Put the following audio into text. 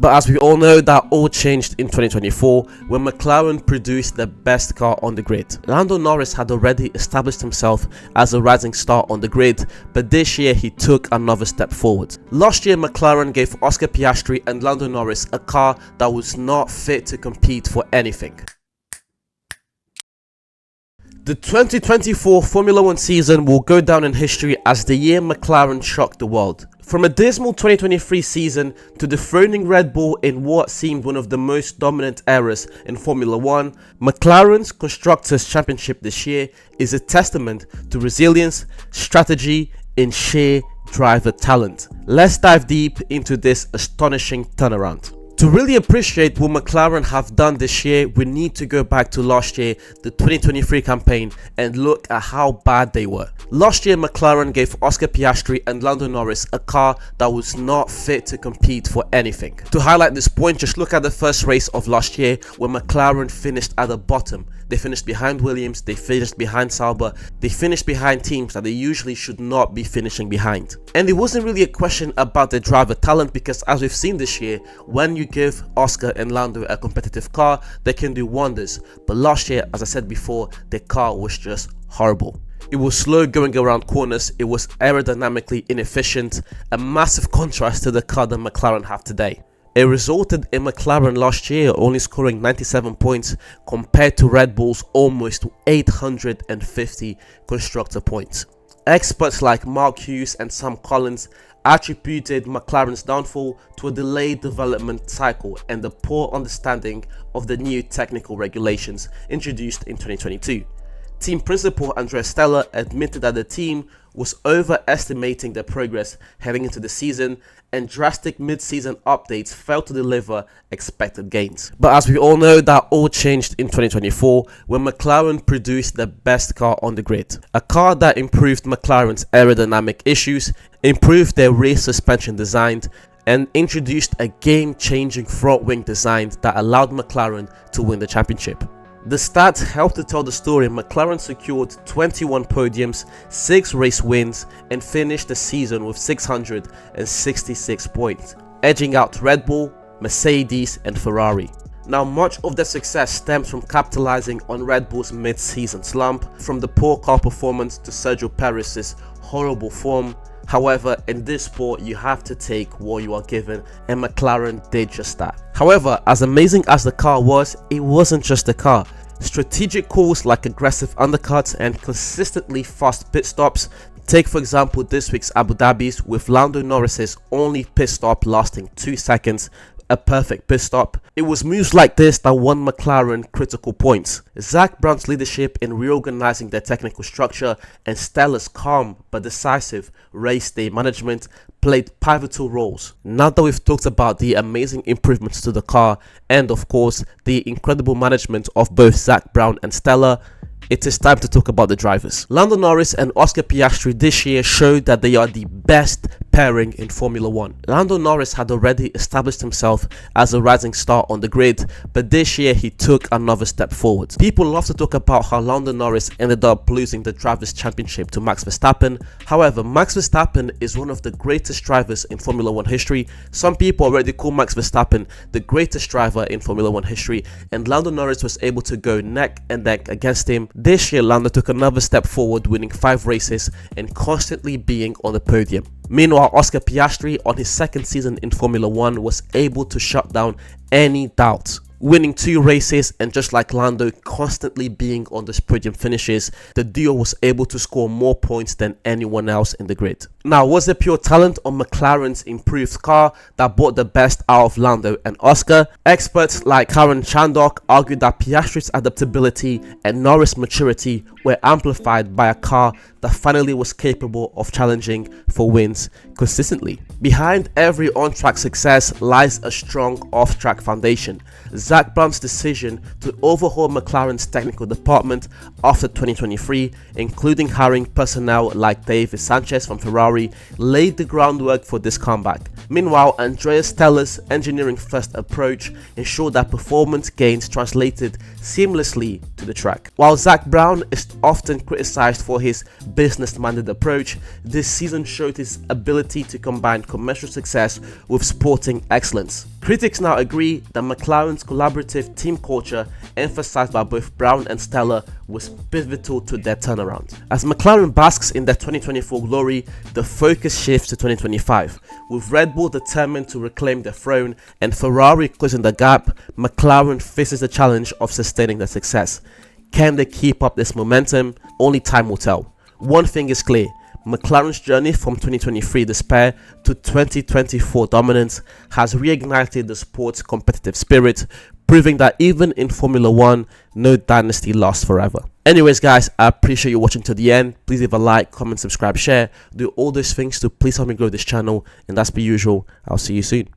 But as we all know, that all changed in 2024 when McLaren produced the best car on the grid. Lando Norris had already established himself as a rising star on the grid, but this year he took another step forward. Last year, McLaren gave Oscar Piastri and Lando Norris a car that was not fit to compete for anything. The 2024 Formula 1 season will go down in history as the year McLaren shocked the world. From a dismal 2023 season to dethroning Red Bull in what seemed one of the most dominant eras in Formula 1, McLaren's Constructors' Championship this year is a testament to resilience, strategy, and sheer driver talent. Let's dive deep into this astonishing turnaround. To really appreciate what McLaren have done this year, we need to go back to last year, the 2023 campaign, and look at how bad they were. Last year, McLaren gave Oscar Piastri and Lando Norris a car that was not fit to compete for anything. To highlight this point, just look at the first race of last year where McLaren finished at the bottom. They finished behind Williams, they finished behind Sauber, they finished behind teams that they usually should not be finishing behind. And it wasn't really a question about the driver talent, because as we've seen this year, when you give Oscar and Lando a competitive car, they can do wonders. But last year, as I said before, the car was just horrible. It was slow going around corners, it was aerodynamically inefficient, a massive contrast to the car that McLaren have today. It resulted in McLaren last year only scoring 97 points compared to Red Bull's almost 850 constructor points. Experts like Mark Hughes and Sam Collins attributed McLaren's downfall to a delayed development cycle and the poor understanding of the new technical regulations introduced in 2022. Team principal Andrea Stella admitted that the team was overestimating their progress heading into the season, and drastic mid-season updates failed to deliver expected gains. But as we all know, that all changed in 2024 when McLaren produced the best car on the grid. A car that improved McLaren's aerodynamic issues, improved their rear suspension design, and introduced a game-changing front wing design that allowed McLaren to win the championship. The stats help to tell the story. McLaren secured 21 podiums, 6 race wins, and finished the season with 666 points, edging out Red Bull, Mercedes, and Ferrari. Now, much of their success stems from capitalizing on Red Bull's mid-season slump, from the poor car performance to Sergio Perez's horrible form. However, in this sport, you have to take what you are given, and McLaren did just that. However, as amazing as the car was, it wasn't just the car. Strategic calls like aggressive undercuts and consistently fast pit stops. Take for example this week's Abu Dhabi's, with Lando Norris's only pit stop lasting 2 seconds, a perfect pit stop. It was moves like this that won McLaren critical points. Zak Brown's leadership in reorganizing their technical structure and Stella's calm but decisive race day management played pivotal roles. Now that we've talked about the amazing improvements to the car and of course the incredible management of both Zak Brown and Stella, it is time to talk about the drivers. Lando Norris and Oscar Piastri this year showed that they are the best pairing in Formula 1. Lando Norris had already established himself as a rising star on the grid, but this year he took another step forward. People love to talk about how Lando Norris ended up losing the Drivers' Championship to Max Verstappen. However, Max Verstappen is one of the greatest drivers in Formula 1 history. Some people already call Max Verstappen the greatest driver in Formula 1 history, and Lando Norris was able to go neck and neck against him. This year, Lando took another step forward, winning 5 races and constantly being on the podium. Meanwhile, Oscar Piastri, on his second season in Formula 1, was able to shut down any doubts, winning 2 races, and just like Lando constantly being on the podium finishes, the duo was able to score more points than anyone else in the grid. Now, was it pure talent on McLaren's improved car that brought the best out of Lando and Oscar? Experts like Karen Chandok argued that Piastri's adaptability and Norris' maturity were amplified by a car that finally was capable of challenging for wins consistently. Behind every on-track success lies a strong off-track foundation. Zak Brown's decision to overhaul McLaren's technical department after 2023, including hiring personnel like David Sanchez from Ferrari, laid the groundwork for this comeback. Meanwhile, Andrea Stella's engineering-first approach ensured that performance gains translated seamlessly to the track. While Zak Brown is often criticized for his business-minded approach, this season showed his ability to combine commercial success with sporting excellence. Critics now agree that McLaren's collaborative team culture, emphasized by both Brown and Steller, was pivotal to their turnaround. As McLaren basks in their 2024 glory, the focus shifts to 2025. With Red Bull determined to reclaim the throne and Ferrari closing the gap, McLaren faces the challenge of sustaining their success. Can they keep up this momentum? Only time will tell. One thing is clear: McLaren's journey from 2023 despair to 2024 dominance has reignited the sport's competitive spirit, proving that even in Formula 1, no dynasty lasts forever. Anyways guys, I appreciate you watching to the end. Please leave a like, comment, subscribe, share. Do all those things to please help me grow this channel. And as per usual, I'll see you soon.